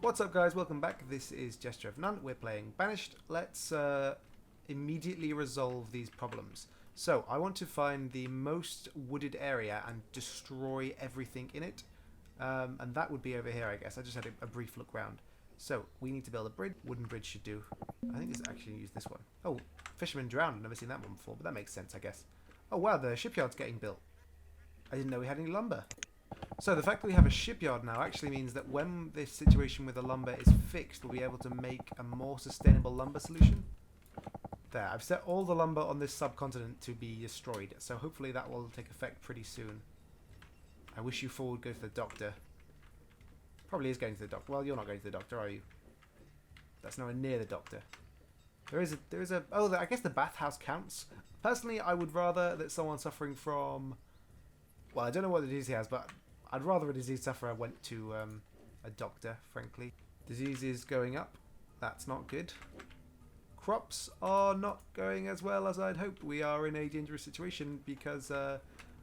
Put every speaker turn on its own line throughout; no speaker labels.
What's up guys, welcome back. This is Gesture of None. We're playing Banished. Let's immediately resolve these problems. So, I want to find the most wooded area and destroy everything in it. And that would be over here, I guess. I just had a brief look round. So, we need to build a bridge. Wooden bridge should do. I think it's actually use this one. Oh, fisherman drowned. I've never seen that one before, but that makes sense, I guess. Oh wow, the shipyard's getting built. I didn't know we had any lumber. So the fact that we have a shipyard now actually means that when this situation with the lumber is fixed, we'll be able to make a more sustainable lumber solution. There, I've set all the lumber on this subcontinent to be destroyed, so hopefully that will take effect pretty soon. I wish you four would go to the doctor. Probably is going to the doctor. Well, you're not going to the doctor, are you? That's nowhere near the doctor. There is a. Oh, I guess the bathhouse counts. Personally, I would rather that someone suffering from. Well, I don't know what the disease he has, but I'd rather a disease sufferer went to a doctor, frankly. Disease is going up. That's not good. Crops are not going as well as I'd hoped. We are in a dangerous situation because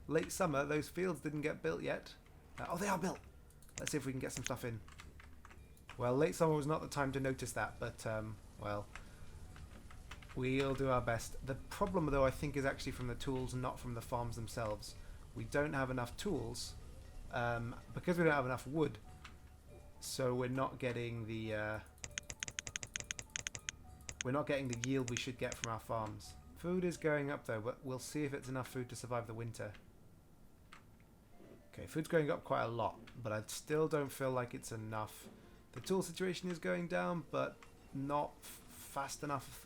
late summer, those fields didn't get built yet. Oh, they are built. Let's see if we can get some stuff in. Well, late summer was not the time to notice that, but, well, we'll do our best. The problem, though, I think is actually from the tools, not from the farms themselves. We don't have enough tools. Because we don't have enough wood, so we're not getting the yield we should get from our farms. Food is going up though, but we'll see if it's enough food to survive the winter. Okay, food's going up quite a lot, but I still don't feel like it's enough. The tool situation is going down, but not fast enough.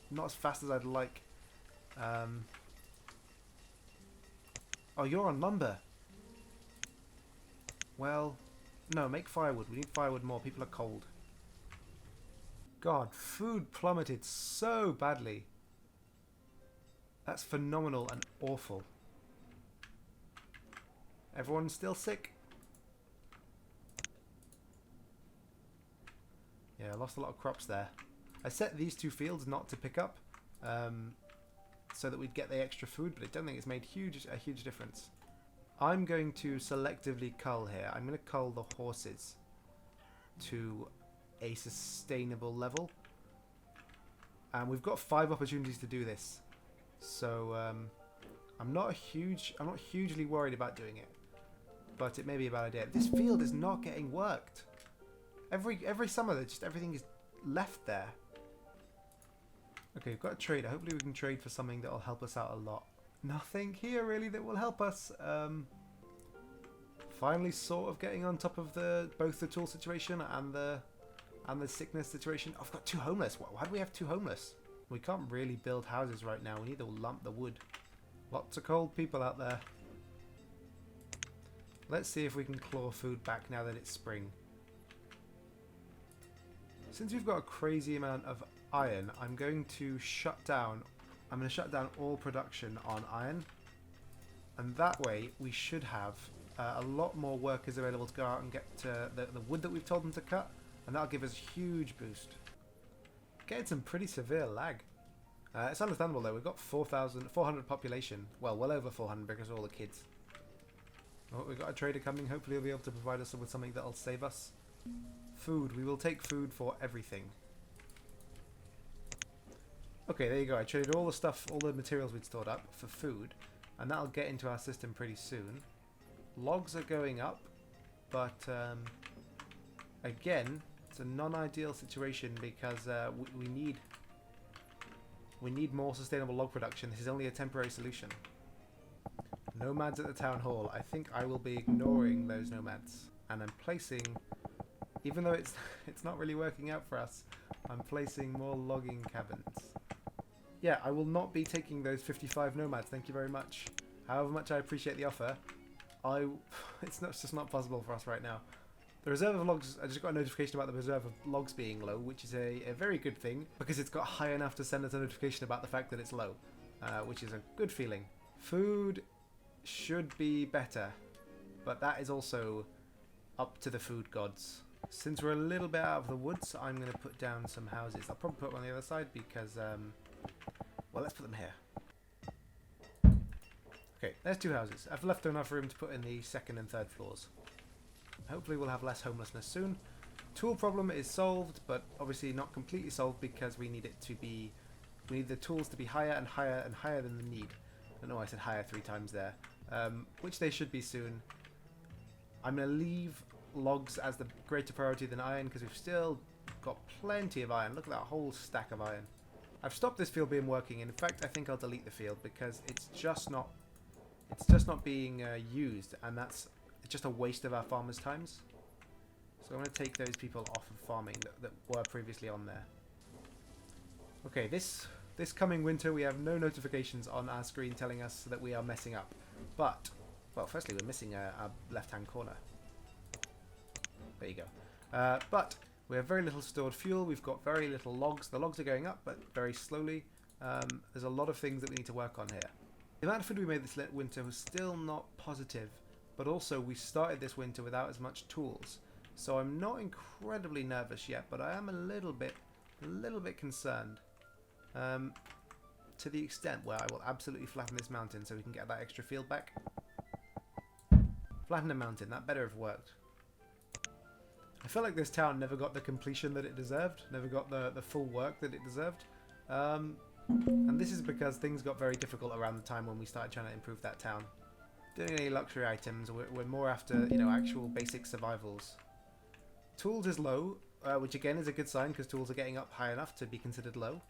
Not as fast as I'd like. Oh, you're on lumber. Well, no, make firewood. We need firewood more. People are cold. God, food plummeted so badly. That's phenomenal and awful. Everyone's still sick? Yeah, I lost a lot of crops there. I set these two fields not to pick up, so that we'd get the extra food, but I don't think it's made a huge difference. I'm going to selectively cull here. I'm going to cull the horses to a sustainable level. And we've got 5 opportunities to do this. So I'm not hugely worried about doing it. But it may be a bad idea. This field is not getting worked. Every summer just everything is left there. Okay, we've got a trader. Hopefully we can trade for something that'll help us out a lot. Nothing here really that will help us. Finally sort of getting on top of both the tool situation and the sickness situation. I've got 2 homeless. Why do we have 2 homeless? We can't really build houses right now. We need to lump the wood. Lots of cold people out there. Let's see if we can claw food back now that it's spring. Since we've got a crazy amount of iron, I'm going to shut down all production on iron, and that way we should have a lot more workers available to go out and get the wood that we've told them to cut, and that'll give us a huge boost. Getting some pretty severe lag. It's understandable though. We've got 400 population. Well over 400 because of all the kids. Oh, we've got a trader coming. Hopefully he'll be able to provide us with something that'll save us. Food. We will take food for everything. Okay, there you go. I traded all the materials we'd stored up for food, and that'll get into our system pretty soon. Logs are going up, but again, it's a non-ideal situation because we need more sustainable log production. This is only a temporary solution. Nomads at the town hall. I think I will be ignoring those nomads, and I'm placing, even though it's not really working out for us, I'm placing more logging cabins. Yeah, I will not be taking those 55 nomads, thank you very much. However much I appreciate the offer, it's just not possible for us right now. The reserve of logs, I just got a notification about the reserve of logs being low, which is a very good thing, because it's got high enough to send us a notification about the fact that it's low, which is a good feeling. Food should be better, but that is also up to the food gods. Since we're a little bit out of the woods, I'm going to put down some houses. I'll probably put one on the other side because, well, let's put them here. Okay, there's 2 houses. I've left enough room to put in the 2nd and 3rd floors. Hopefully we'll have less homelessness soon. tool problem is solved, but obviously not completely solved because we need the tools to be higher and higher and higher than the need. I don't know why I said higher 3 times there, which they should be soon. I'm going to leave logs as the greater priority than iron because we've still got plenty of iron. Look at that whole stack of iron. I've stopped this field being working. In fact, I think I'll delete the field because it's just not being used, and it's just a waste of our farmers' times. So I'm going to take those people off of farming that were previously on there. Okay, this coming winter we have no notifications on our screen telling us that we are messing up. But, well, firstly we're missing our left-hand corner. There you go. But we have very little stored fuel. We've got very little logs. The logs are going up, but very slowly. There's a lot of things that we need to work on here. The amount of food we made this winter was still not positive, but also we started this winter without as much tools. So I'm not incredibly nervous yet, but I am a little bit concerned. To the extent where I will absolutely flatten this mountain so we can get that extra field back. Flatten the mountain, that better have worked. I feel like this town never got the completion that it deserved, never got the full work that it deserved. And this is because things got very difficult around the time when we started trying to improve that town. Doing any luxury items, we're more after, you know, actual basic survivals. Tools is low, which again is a good sign because tools are getting up high enough to be considered low.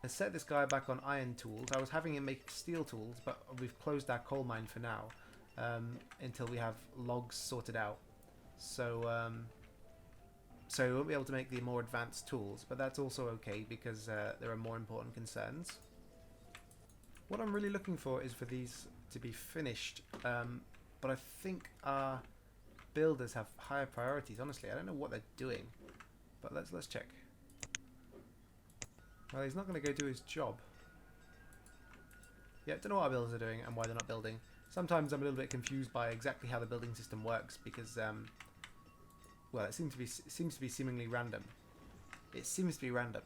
I set this guy back on iron tools. I was having him make steel tools, but we've closed our coal mine for now until we have logs sorted out. So we won't be able to make the more advanced tools, but that's also okay because there are more important concerns. What I'm really looking for is for these to be finished, but I think our builders have higher priorities. Honestly, I don't know what they're doing, but let's check. Well, he's not going to go do his job. Yeah, don't know what our builders are doing and why they're not building. Sometimes I'm a little bit confused by exactly how the building system works because, well, it seems to be seemingly random. It seems to be random.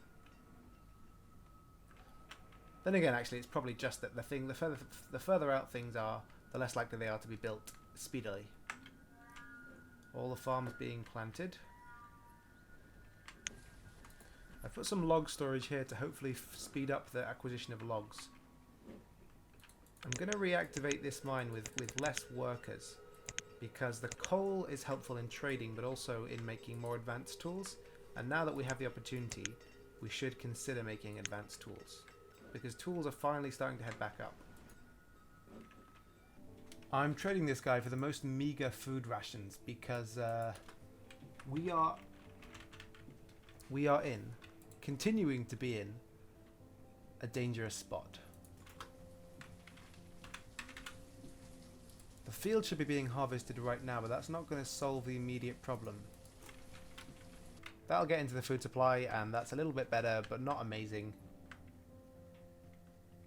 Then again, actually, it's probably just that the further out things are, the less likely they are to be built speedily. All the farms being planted. I've put some log storage here to hopefully speed up the acquisition of logs. I'm going to reactivate this mine with less workers because the coal is helpful in trading but also in making more advanced tools, and now that we have the opportunity we should consider making advanced tools because tools are finally starting to head back up. I'm trading this guy for the most meager food rations because we are continuing to be in a dangerous spot. The field should be being harvested right now, but that's not going to solve the immediate problem. That'll get into the food supply, and that's a little bit better, but not amazing.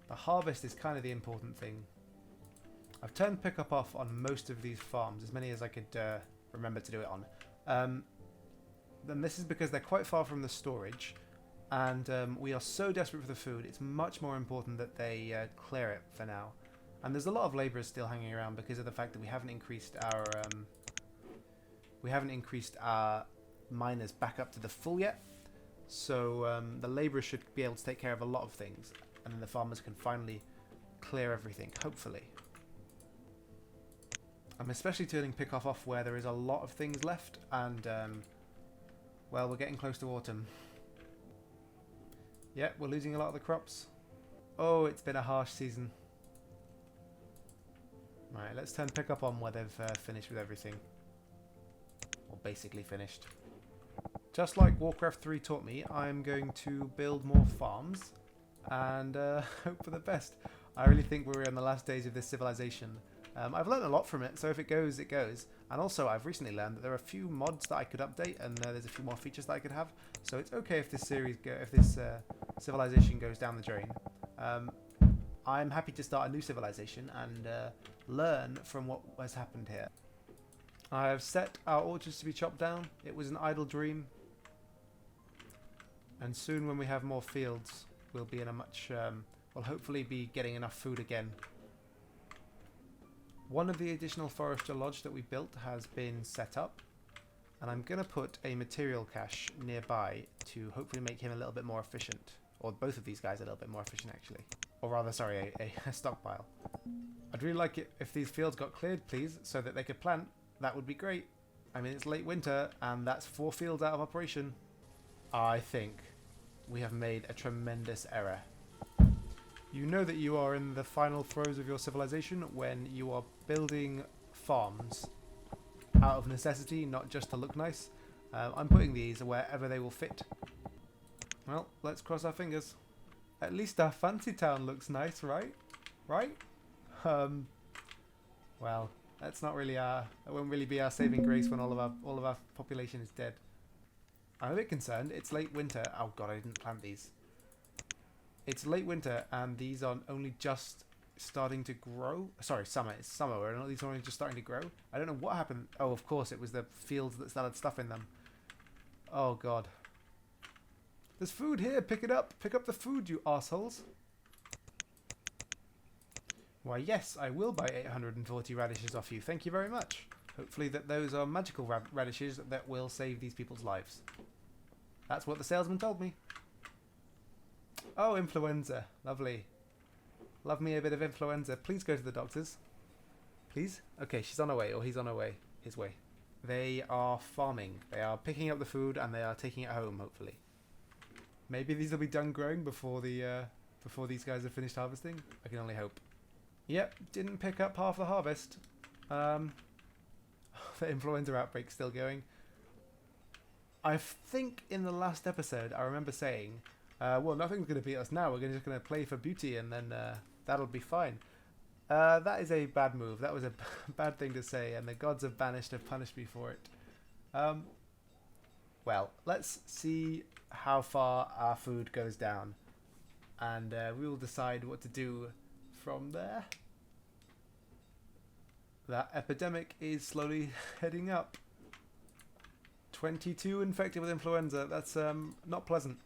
The harvest is kind of the important thing. I've turned pickup off on most of these farms, as many as I could remember to do it on. Then this is because they're quite far from the storage, and we are so desperate for the food, it's much more important that they clear it for now. And there's a lot of labourers still hanging around because of the fact that we haven't increased our miners back up to the full yet. So the labourers should be able to take care of a lot of things, and then the farmers can finally clear everything, hopefully. I'm especially turning pickoff off where there is a lot of things left, and well, we're getting close to autumn. Yeah, we're losing a lot of the crops. Oh, it's been a harsh season. Right, let's turn pickup on where they've finished with everything. Or basically finished. Just like Warcraft 3 taught me, I'm going to build more farms and hope for the best. I really think we're in the last days of this civilization. I've learned a lot from it, so if it goes, it goes. And also, I've recently learned that there are a few mods that I could update, and there's a few more features that I could have. So it's okay if this civilization goes down the drain. I'm happy to start a new civilization and learn from what has happened here. I have set our orchards to be chopped down. It was an idle dream. And soon when we have more fields, we'll be in a much... we'll hopefully be getting enough food again. One of the additional forester lodge that we built has been set up. And I'm going to put a material cache nearby to hopefully make him a little bit more efficient. Or both of these guys a little bit more efficient, actually. Or rather, sorry, a stockpile. I'd really like it if these fields got cleared, please, so that they could plant. That would be great. I mean, it's late winter, and that's 4 fields out of operation. I think we have made a tremendous error. You know that you are in the final throes of your civilization when you are building farms out of necessity, not just to look nice. I'm putting these wherever they will fit. Well, let's cross our fingers. At least our fancy town looks nice, right? Right? Well, that's not really that won't really be our saving grace when all of our population is dead. I'm a bit concerned. It's late winter. Oh god, I didn't plant these. It's late winter and these are only just starting to grow. Sorry, summer. It's summer and these are only just starting to grow. I don't know what happened. Oh, of course, it was the fields that started stuffing them. Oh god. There's food here. Pick it up. Pick up the food, you assholes. Why, yes, I will buy 840 radishes off you. Thank you very much. Hopefully that those are magical radishes that will save these people's lives. That's what the salesman told me. Oh, influenza. Lovely. Love me a bit of influenza. Please go to the doctors. Please? Okay, she's on her way, or he's on her way. His way. They are farming. They are picking up the food and they are taking it home, hopefully. Maybe these will be done growing before these guys have finished harvesting. I can only hope. Yep, didn't pick up half the harvest. The influenza outbreak's still going. I think in the last episode I remember saying, well, nothing's going to beat us now. We're just going to play for beauty and then that'll be fine. That is a bad move. That was a bad thing to say, and the gods of Banished have punished me for it. Well, let's see how far our food goes down, and we will decide what to do from there. That epidemic is slowly heading up. 22 infected with influenza. That's not pleasant.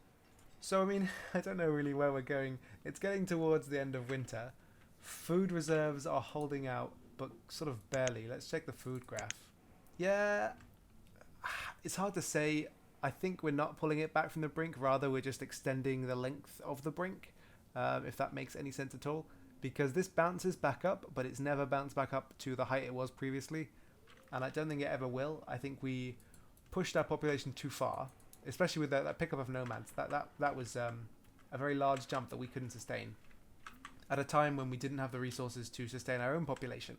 So, I mean, I don't know really where we're going. It's getting towards the end of winter. Food reserves are holding out, but sort of barely. Let's check the food graph. Yeah, it's hard to say. I think we're not pulling it back from the brink. Rather, we're just extending the length of the brink, if that makes any sense at all. Because this bounces back up, but it's never bounced back up to the height it was previously. And I don't think it ever will. I think we pushed our population too far, especially with that pickup of nomads. That was a very large jump that we couldn't sustain at a time when we didn't have the resources to sustain our own population.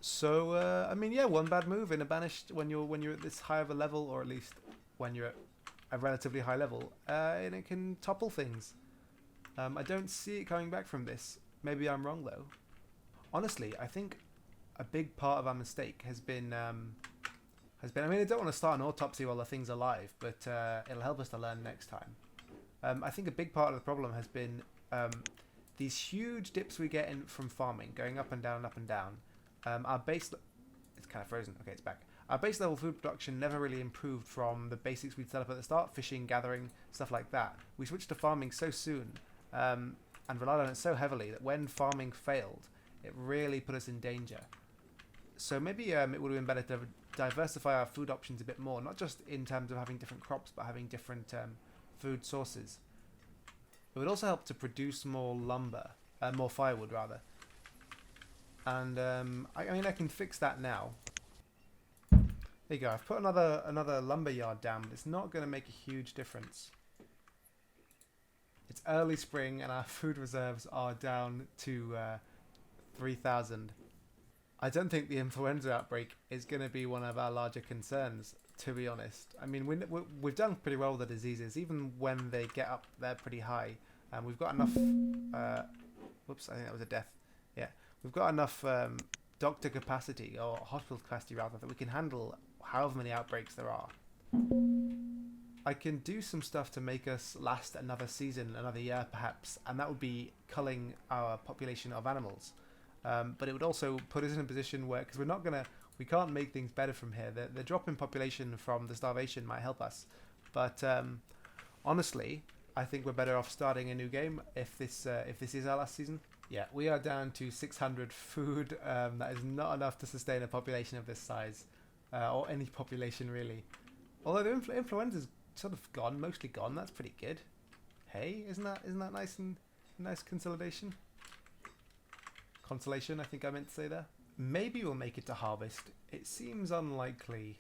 So I mean, yeah, one bad move in a Banished when you're at this high of a level, or at least when you're at a relatively high level, and it can topple things. I don't see it coming back from this. Maybe I'm wrong though. Honestly, I think a big part of our mistake has been. I mean, I don't want to start an autopsy while the thing's alive, but it'll help us to learn next time. I think a big part of the problem has been these huge dips we get in from farming, going up and down, up and down. Our base, it's kind of frozen. Okay, it's back. Our base level food production never really improved from the basics we'd set up at the start: fishing, gathering, stuff like that. We switched to farming so soon and relied on it so heavily that when farming failed, it really put us in danger. So maybe it would have been better to diversify our food options a bit more, not just in terms of having different crops, but having different food sources. It would also help to produce more lumber, more firewood rather. And I mean, I can fix that now. There you go. I've put another lumber yard down, but it's not going to make a huge difference. It's early spring, and our food reserves are down to 3,000. I don't think the influenza outbreak is going to be one of our larger concerns, to be honest. I mean, we've done pretty well with the diseases, even when they get up there pretty high. And we've got enough... whoops, I think that was a death. Yeah. We've got enough doctor capacity, or hospital capacity rather, that we can handle however many outbreaks there are. I can do some stuff to make us last another season, another year perhaps, and that would be culling our population of animals. But it would also put us in a position where, because we can't make things better from here. The drop in population from the starvation might help us, but honestly, I think we're better off starting a new game if this is our last season. Yeah, we are down to 600 food. That is not enough to sustain a population of this size. or any population really. Although the influenza's sort of gone, mostly gone. That's pretty good. Hey, isn't that nice and nice consolidation? Consolation, I think I meant to say there. Maybe we'll make it to harvest. It seems unlikely.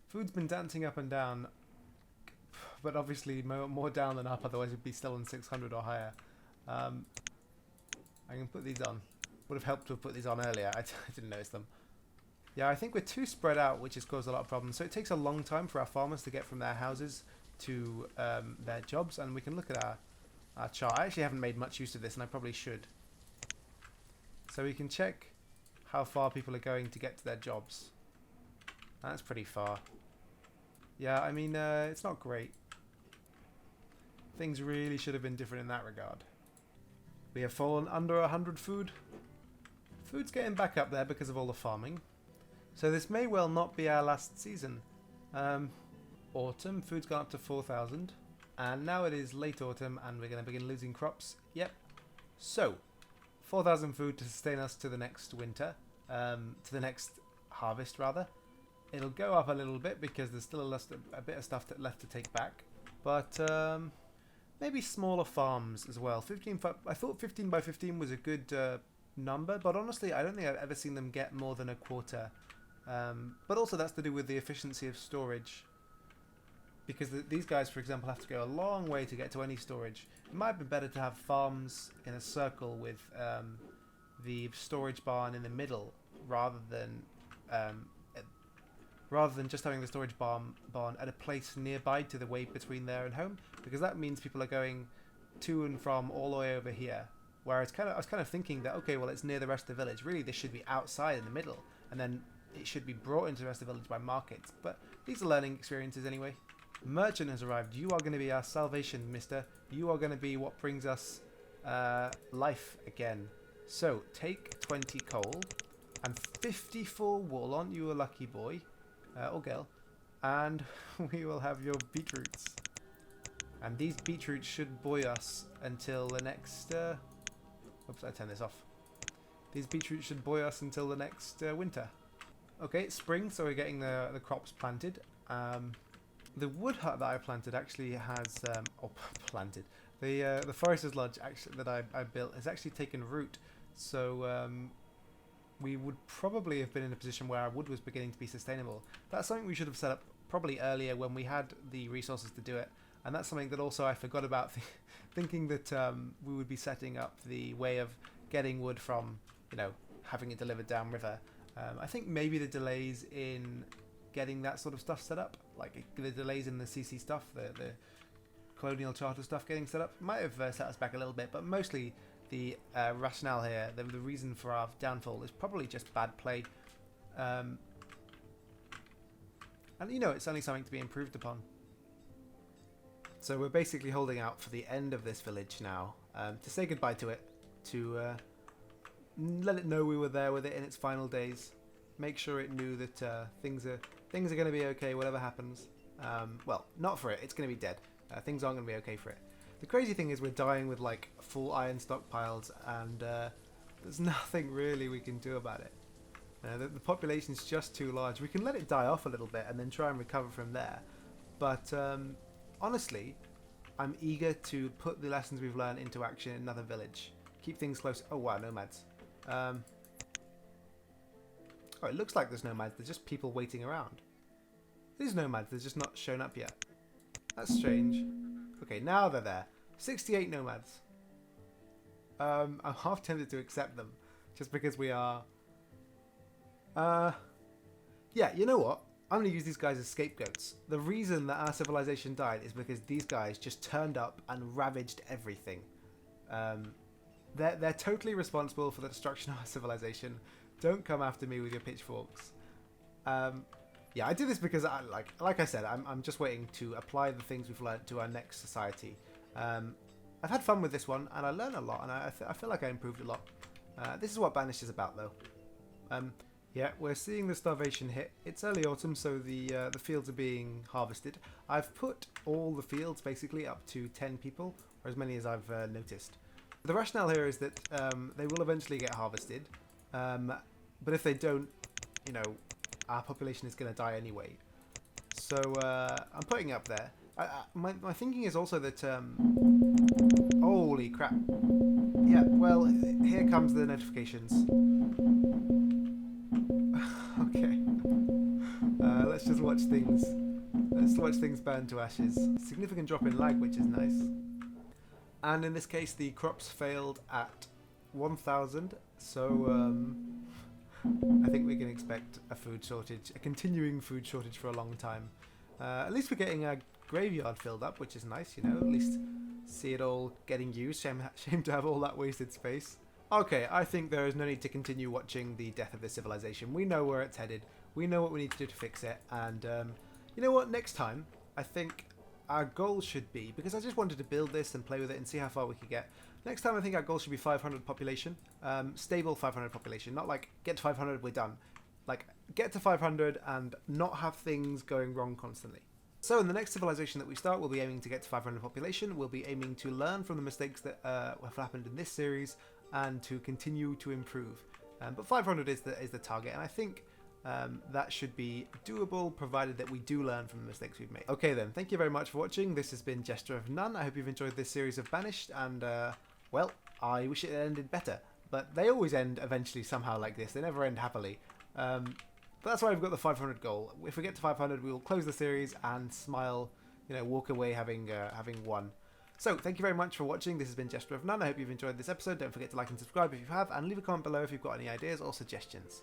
Food's been dancing up and down, but obviously more down than up, otherwise we'd be still on 600 or higher. I can put these on. Would have helped to have put these on earlier. I didn't notice them. Yeah, I think we're too spread out, which has caused a lot of problems. So it takes a long time for our farmers to get from their houses to their jobs, and we can look at our chart. I actually haven't made much use of this, and I probably should. So we can check how far people are going to get to their jobs. That's pretty far. Yeah, I mean, it's not great. Things really should have been different in that regard. We have fallen under 100 food. Food's getting back up there because of all the farming. So this may well not be our last season. Autumn, food's gone up to 4,000. And now it is late autumn and we're going to begin losing crops. Yep. So, 4,000 food to sustain us to the next winter. To the next harvest, rather. It'll go up a little bit because there's still a bit of stuff left to take back. But maybe smaller farms as well. I thought 15 by 15 was a good number, but honestly, I don't think I've ever seen them get more than a quarter. But also that's to do with the efficiency of storage. Because these guys, for example, have to go a long way to get to any storage. It might be better to have farms in a circle with the storage barn in the middle, rather than just having the storage barn at a place nearby to the way between there and home, because that means people are going to and from all the way over here. Whereas I was kind of thinking that, okay, well, it's near the rest of the village. Really, this should be outside in the middle, and then it should be brought into the rest of the village by markets. But these are learning experiences anyway. Merchant has arrived. You are going to be our salvation, mister. You are going to be what brings us life again. So, take 20 coal and 54 wool. Aren't you a lucky boy? Or girl. And we will have your beetroots. And these beetroots should buoy us until the next... Oops, I turned this off. These beetroots should buoy us until the next winter. Okay, it's spring, so we're getting the crops planted. The wood hut that I planted actually has... planted. The forester's lodge actually that I built has actually taken root. So we would probably have been in a position where our wood was beginning to be sustainable. That's something we should have set up probably earlier when we had the resources to do it. And that's something that also I forgot about, thinking that we would be setting up the way of getting wood from, having it delivered downriver. I think maybe the delays in getting that sort of stuff set up, like the delays in the CC stuff, the colonial charter stuff getting set up, might have set us back a little bit, but mostly the rationale here, the reason for our downfall is probably just bad play. And it's only something to be improved upon. So we're basically holding out for the end of this village now, to say goodbye to it, to let it know we were there with it in its final days, make sure it knew that things are going to be okay whatever happens. Well, not for it, it's going to be dead. Things aren't going to be okay for it. The crazy thing is we're dying with like full iron stockpiles, and there's nothing really we can do about it. The population's just too large. We can let it die off a little bit and then try and recover from there. But honestly, I'm eager to put the lessons we've learned into action in another village. Keep things close. Oh wow, nomads. Oh, it looks like there's nomads. There's just people waiting around. There's nomads. They're just not shown up yet. That's strange. Okay, now they're there. 68 nomads. I'm half tempted to accept them, just because we are... Yeah, you know what? I'm going to use these guys as scapegoats. The reason that our civilization died is because these guys just turned up and ravaged everything. They're totally responsible for the destruction of our civilization. Don't come after me with your pitchforks. Yeah, I do this because, like I said, I'm just waiting to apply the things we've learned to our next society. I've had fun with this one, and I learned a lot, and I feel like I improved a lot. This is what Banished is about, though. Yeah, we're seeing the starvation hit. It's early autumn, so the fields are being harvested. I've put all the fields, basically, up to 10 people, or as many as I've noticed. The rationale here is that they will eventually get harvested, but if they don't, our population is going to die anyway. So I'm putting it up there. My thinking is also that... holy crap. Yeah, well, here comes the notifications. Okay. Let's just watch things. Let's watch things burn to ashes. Significant drop in lag, which is nice. And in this case, the crops failed at 1,000. So I think we can expect a food shortage, a continuing food shortage for a long time. At least we're getting a graveyard filled up, which is nice, you know. At least see it all getting used. Shame to have all that wasted space. Okay, I think there is no need to continue watching the death of this civilization. We know where it's headed. We know what we need to do to fix it. And you know what? Next time, I think our goal should be, because I just wanted to build this and play with it and see how far we could get. Next time, I think our goal should be 500 population. Stable 500 population. Not like get to 500, we're done. Like get to 500 and not have things going wrong constantly. So in the next civilization that we start, we'll be aiming to get to 500 population. We'll be aiming to learn from the mistakes that have happened in this series and to continue to improve. But 500 is the target, and I think that should be doable, provided that we do learn from the mistakes we've made. Okay then, thank you very much for watching. This has been Gesture of None. I hope you've enjoyed this series of Banished, and well, I wish it had ended better. But they always end eventually somehow like this. They never end happily. But that's why we've got the 500 goal. If we get to 500, we will close the series and smile, you know, walk away having won. So, thank you very much for watching. This has been Gesture of None. I hope you've enjoyed this episode. Don't forget to like and subscribe if you have, and leave a comment below if you've got any ideas or suggestions.